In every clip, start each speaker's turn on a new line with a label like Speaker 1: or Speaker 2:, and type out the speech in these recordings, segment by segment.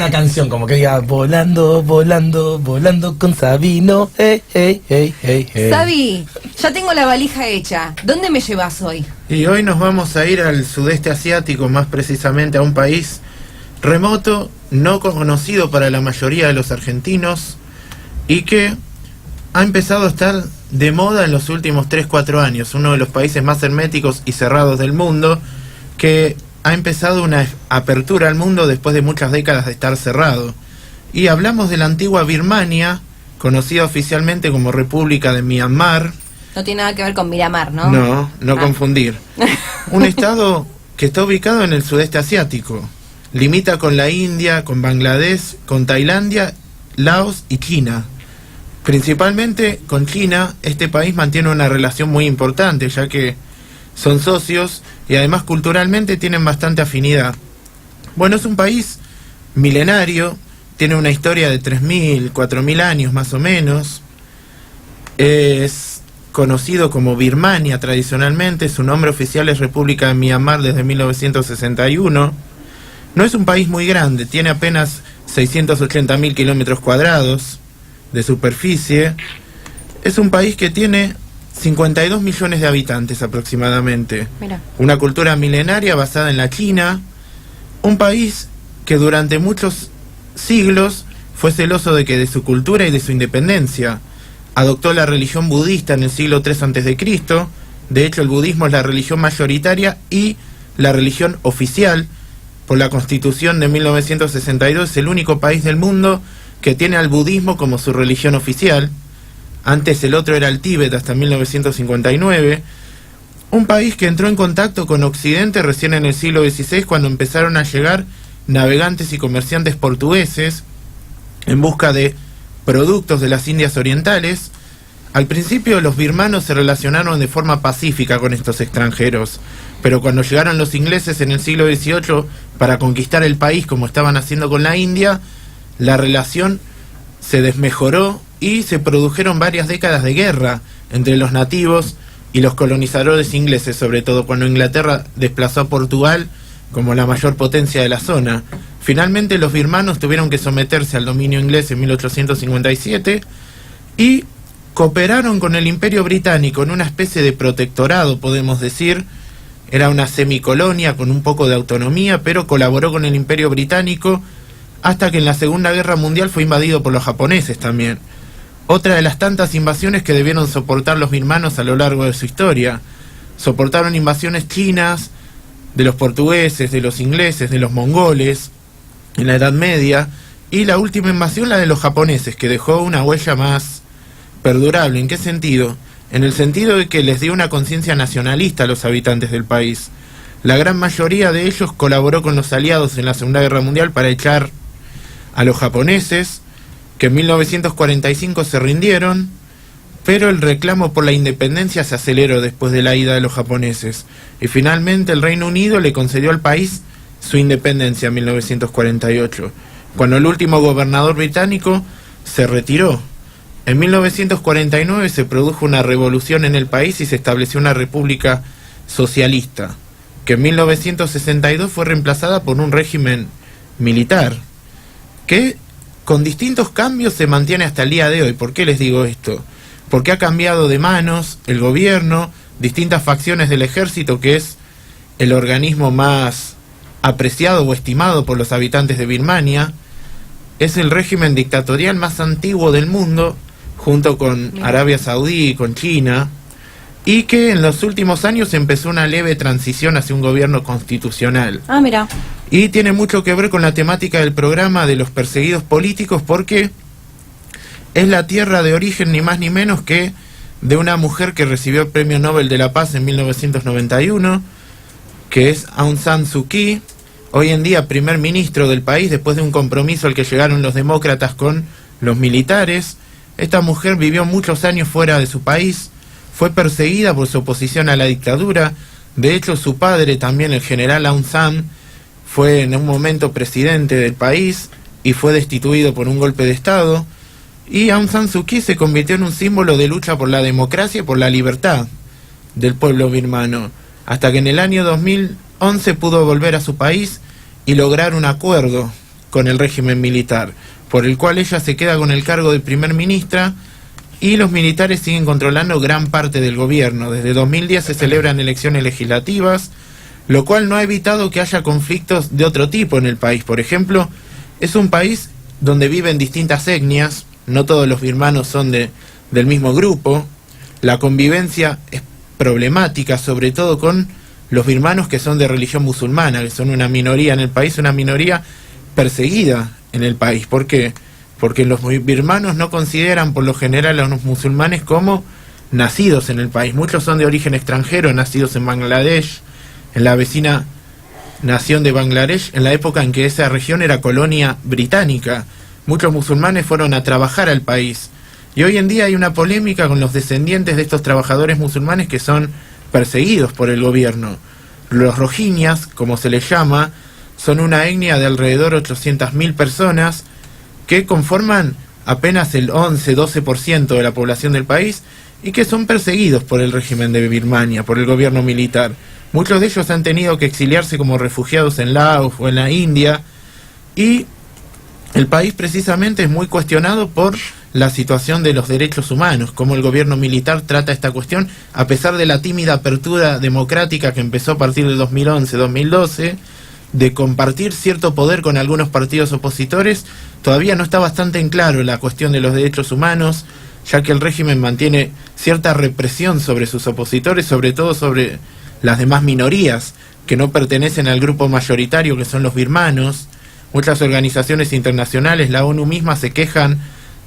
Speaker 1: una canción como que diga volando, volando, volando con Sabino. Hey, hey, hey, hey, hey.
Speaker 2: Sabi, ya tengo la valija hecha. ¿Dónde me llevas hoy?
Speaker 3: Y hoy nos vamos a ir al sudeste asiático, más precisamente a un país remoto, no conocido para la mayoría de los argentinos y que ha empezado a estar de moda en los últimos 3-4 años, uno de los países más herméticos y cerrados del mundo, que ha empezado una apertura al mundo después de muchas décadas de estar cerrado. Y hablamos de la antigua Birmania, conocida oficialmente como República de Myanmar.
Speaker 2: No tiene nada que ver con Miramar, ¿no?
Speaker 3: No confundir. Un estado que está ubicado en el sudeste asiático. Limita con la India, con Bangladesh, con Tailandia, Laos y China. Principalmente con China, este país mantiene una relación muy importante, ya que son socios y además culturalmente tienen bastante afinidad. Bueno, es un país milenario, tiene una historia de 3.000, 4.000 años más o menos. Es conocido como Birmania tradicionalmente, su nombre oficial es República de Myanmar desde 1961. No es un país muy grande, tiene apenas 680.000 kilómetros cuadrados de superficie. Es un país que tiene 52 millones de habitantes aproximadamente.
Speaker 2: Mira.
Speaker 3: Una cultura milenaria basada en la China. Un país que durante muchos siglos fue celoso de su cultura y de su independencia. Adoptó la religión budista en el siglo III a.C. De hecho, el budismo es la religión mayoritaria y la religión oficial. Por la Constitución de 1962 es el único país del mundo que tiene al budismo como su religión oficial. Antes el otro era el Tíbet hasta 1959. Un país que entró en contacto con Occidente recién en el siglo XVI, cuando empezaron a llegar navegantes y comerciantes portugueses en busca de productos de las Indias Orientales. Al principio los birmanos se relacionaron de forma pacífica con estos extranjeros, pero cuando llegaron los ingleses en el siglo XVIII para conquistar el país como estaban haciendo con la India, la relación se desmejoró y se produjeron varias décadas de guerra entre los nativos y los colonizadores ingleses, sobre todo cuando Inglaterra desplazó a Portugal como la mayor potencia de la zona. Finalmente los birmanos tuvieron que someterse al dominio inglés en 1857 y cooperaron con el Imperio Británico en una especie de protectorado, podemos decir. Era una semicolonia con un poco de autonomía, pero colaboró con el Imperio Británico hasta que en la Segunda Guerra Mundial fue invadido por los japoneses también. Otra de las tantas invasiones que debieron soportar los birmanos a lo largo de su historia. Soportaron invasiones chinas, de los portugueses, de los ingleses, de los mongoles, en la Edad Media, y la última invasión, la de los japoneses, que dejó una huella más perdurable. ¿En qué sentido? En el sentido de que les dio una conciencia nacionalista a los habitantes del país. La gran mayoría de ellos colaboró con los aliados en la Segunda Guerra Mundial para echar a los japoneses, que en 1945 se rindieron, pero el reclamo por la independencia se aceleró después de la ida de los japoneses, y finalmente el Reino Unido le concedió al país su independencia en 1948, cuando el último gobernador británico se retiró. En 1949 se produjo una revolución en el país y se estableció una república socialista, que en 1962 fue reemplazada por un régimen militar, que con distintos cambios se mantiene hasta el día de hoy. ¿Por qué les digo esto? Porque ha cambiado de manos el gobierno, distintas facciones del ejército, que es el organismo más apreciado o estimado por los habitantes de Birmania. Es el régimen dictatorial más antiguo del mundo, junto con Arabia Saudí y con China, y que en los últimos años empezó una leve transición hacia un gobierno constitucional.
Speaker 2: Ah, mira.
Speaker 3: Y tiene mucho que ver con la temática del programa de los perseguidos políticos, porque es la tierra de origen ni más ni menos que de una mujer que recibió el Premio Nobel de la Paz en 1991, que es Aung San Suu Kyi, hoy en día primer ministro del país después de un compromiso al que llegaron los demócratas con los militares. Esta mujer vivió muchos años fuera de su país, fue perseguida por su oposición a la dictadura. De hecho, su padre también, el general Aung San, fue en un momento presidente del país y fue destituido por un golpe de Estado. Y Aung San Suu Kyi se convirtió en un símbolo de lucha por la democracia y por la libertad del pueblo birmano, hasta que en el año 2011 pudo volver a su país y lograr un acuerdo con el régimen militar, por el cual ella se queda con el cargo de primer ministra y los militares siguen controlando gran parte del gobierno. Desde 2010 se celebran elecciones legislativas, lo cual no ha evitado que haya conflictos de otro tipo en el país. Por ejemplo, es un país donde viven distintas etnias, no todos los birmanos son del mismo grupo, la convivencia es problemática, sobre todo con los birmanos que son de religión musulmana, que son una minoría en el país, una minoría perseguida en el país. ¿Por qué? Porque los birmanos no consideran por lo general a los musulmanes como nacidos en el país. Muchos son de origen extranjero, nacidos en Bangladesh, en la vecina nación de Bangladesh, en la época en que esa región era colonia británica. Muchos musulmanes fueron a trabajar al país. Y hoy en día hay una polémica con los descendientes de estos trabajadores musulmanes que son perseguidos por el gobierno. Los rohingyas, como se les llama, son una etnia de alrededor de 800.000 personas que conforman apenas el 11-12% de la población del país y que son perseguidos por el régimen de Birmania, por el gobierno militar. Muchos de ellos han tenido que exiliarse como refugiados en Laos o en la India, y el país precisamente es muy cuestionado por la situación de los derechos humanos, cómo el gobierno militar trata esta cuestión, a pesar de la tímida apertura democrática que empezó a partir del 2011-2012, de compartir cierto poder con algunos partidos opositores. Todavía no está bastante en claro la cuestión de los derechos humanos, ya que el régimen mantiene cierta represión sobre sus opositores, sobre todo sobre las demás minorías que no pertenecen al grupo mayoritario, que son los birmanos. Muchas organizaciones internacionales, la ONU misma, se quejan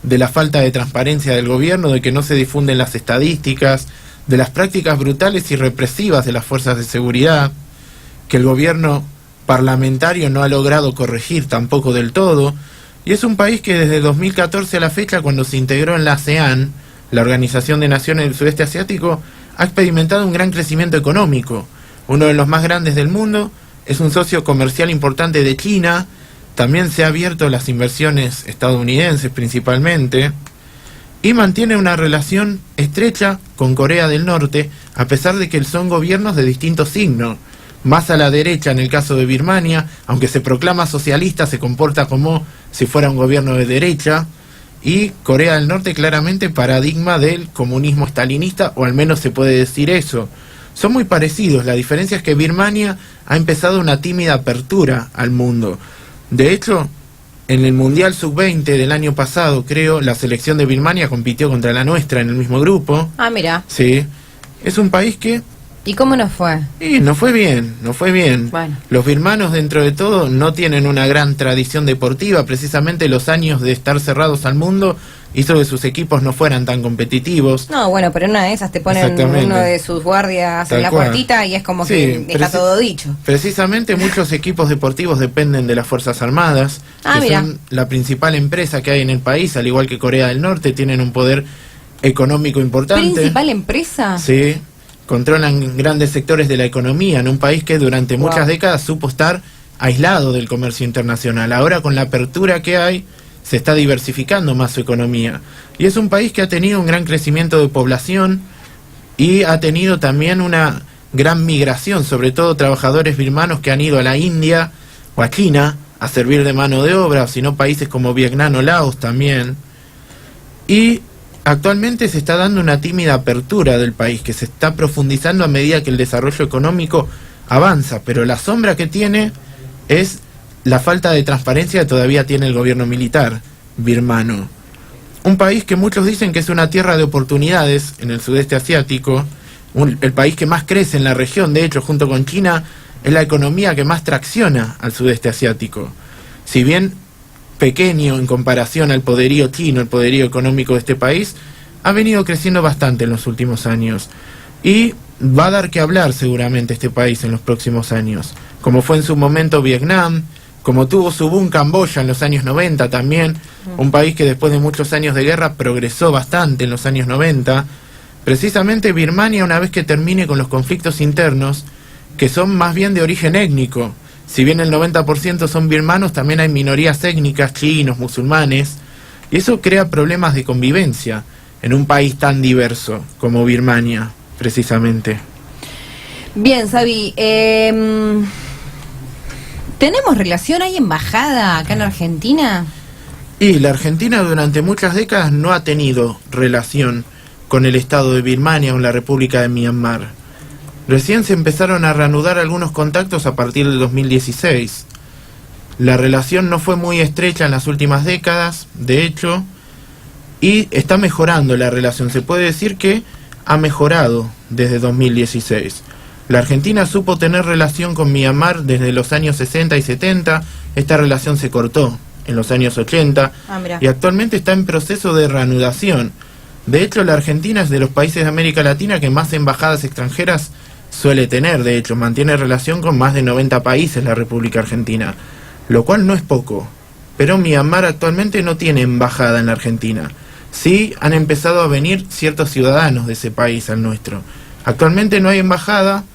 Speaker 3: de la falta de transparencia del gobierno, de que no se difunden las estadísticas, de las prácticas brutales y represivas de las fuerzas de seguridad, que el gobierno parlamentario no ha logrado corregir tampoco del todo. Y es un país que desde 2014 a la fecha, cuando se integró en la ASEAN, la Organización de Naciones del Sudeste Asiático, ha experimentado un gran crecimiento económico, uno de los más grandes del mundo, es un socio comercial importante de China, también se ha abierto a las inversiones estadounidenses principalmente, y mantiene una relación estrecha con Corea del Norte, a pesar de que son gobiernos de distintos signos. Más a la derecha en el caso de Birmania, aunque se proclama socialista, se comporta como si fuera un gobierno de derecha, y Corea del Norte claramente paradigma del comunismo estalinista, o al menos se puede decir eso. Son muy parecidos, la diferencia es que Birmania ha empezado una tímida apertura al mundo. De hecho, en el Mundial Sub-20 del año pasado, creo, la selección de Birmania compitió contra la nuestra en el mismo grupo.
Speaker 2: Ah, mira.
Speaker 3: Sí, es un país que...
Speaker 2: ¿Y cómo nos fue?
Speaker 3: Y no fue bien, no fue bien.
Speaker 2: Bueno.
Speaker 3: Los birmanos, dentro de todo, no tienen una gran tradición deportiva. Precisamente los años de estar cerrados al mundo hizo que sus equipos no fueran tan competitivos.
Speaker 2: No, bueno, pero en una de esas te ponen
Speaker 3: Exactamente.
Speaker 2: uno de sus guardias
Speaker 3: Tal
Speaker 2: en la
Speaker 3: cual.
Speaker 2: puertita y es como
Speaker 3: Sí,
Speaker 2: que está todo dicho.
Speaker 3: Precisamente muchos equipos deportivos dependen de las Fuerzas Armadas,
Speaker 2: Ah,
Speaker 3: que
Speaker 2: mira.
Speaker 3: son la principal empresa que hay en el país, al igual que Corea del Norte, tienen un poder económico importante.
Speaker 2: ¿Principal empresa?
Speaker 3: Sí, controlan grandes sectores de la economía en un país que durante
Speaker 2: Wow.
Speaker 3: muchas décadas supo estar aislado del comercio internacional. Ahora, con la apertura que hay, se está diversificando más su economía. Y es un país que ha tenido un gran crecimiento de población y ha tenido también una gran migración, sobre todo trabajadores birmanos que han ido a la India o a China a servir de mano de obra, o si no países como Vietnam o Laos también. Y actualmente se está dando una tímida apertura del país, que se está profundizando a medida que el desarrollo económico avanza, pero la sombra que tiene es la falta de transparencia que todavía tiene el gobierno militar birmano. Un país que muchos dicen que es una tierra de oportunidades en el sudeste asiático, el país que más crece en la región, de hecho, junto con China, es la economía que más tracciona al sudeste asiático. Si bien pequeño en comparación al poderío chino, el poderío económico de este país, ha venido creciendo bastante en los últimos años. Y va a dar que hablar seguramente este país en los próximos años, como fue en su momento Vietnam, como tuvo su boom Camboya en los años 90 también, un país que después de muchos años de guerra progresó bastante en los años 90. Precisamente Birmania, una vez que termine con los conflictos internos, que son más bien de origen étnico, si bien el 90% son birmanos, también hay minorías étnicas, chinos, musulmanes, y eso crea problemas de convivencia en un país tan diverso como Birmania, precisamente.
Speaker 2: Bien, Sabi, ¿Tenemos relación? ¿Hay embajada acá en Argentina?
Speaker 3: Y la Argentina durante muchas décadas no ha tenido relación con el Estado de Birmania o la República de Myanmar. Recién se empezaron a reanudar algunos contactos a partir del 2016. La relación no fue muy estrecha en las últimas décadas, de hecho, y está mejorando la relación. Se puede decir que ha mejorado desde 2016. La Argentina supo tener relación con Myanmar desde los años 60 y 70. Esta relación se cortó en los años 80
Speaker 2: Mirá.
Speaker 3: y actualmente está en proceso de reanudación. De hecho, la Argentina es de los países de América Latina que más embajadas extranjeras suele tener. De hecho, mantiene relación con más de 90 países la República Argentina, lo cual no es poco. Pero Myanmar actualmente no tiene embajada en la Argentina. Sí han empezado a venir ciertos ciudadanos de ese país al nuestro. Actualmente no hay embajada,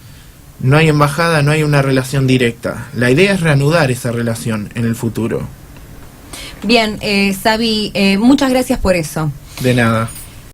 Speaker 3: no hay una relación directa. La idea es reanudar esa relación en el futuro.
Speaker 2: Bien, Xavi, muchas gracias por eso.
Speaker 3: De nada.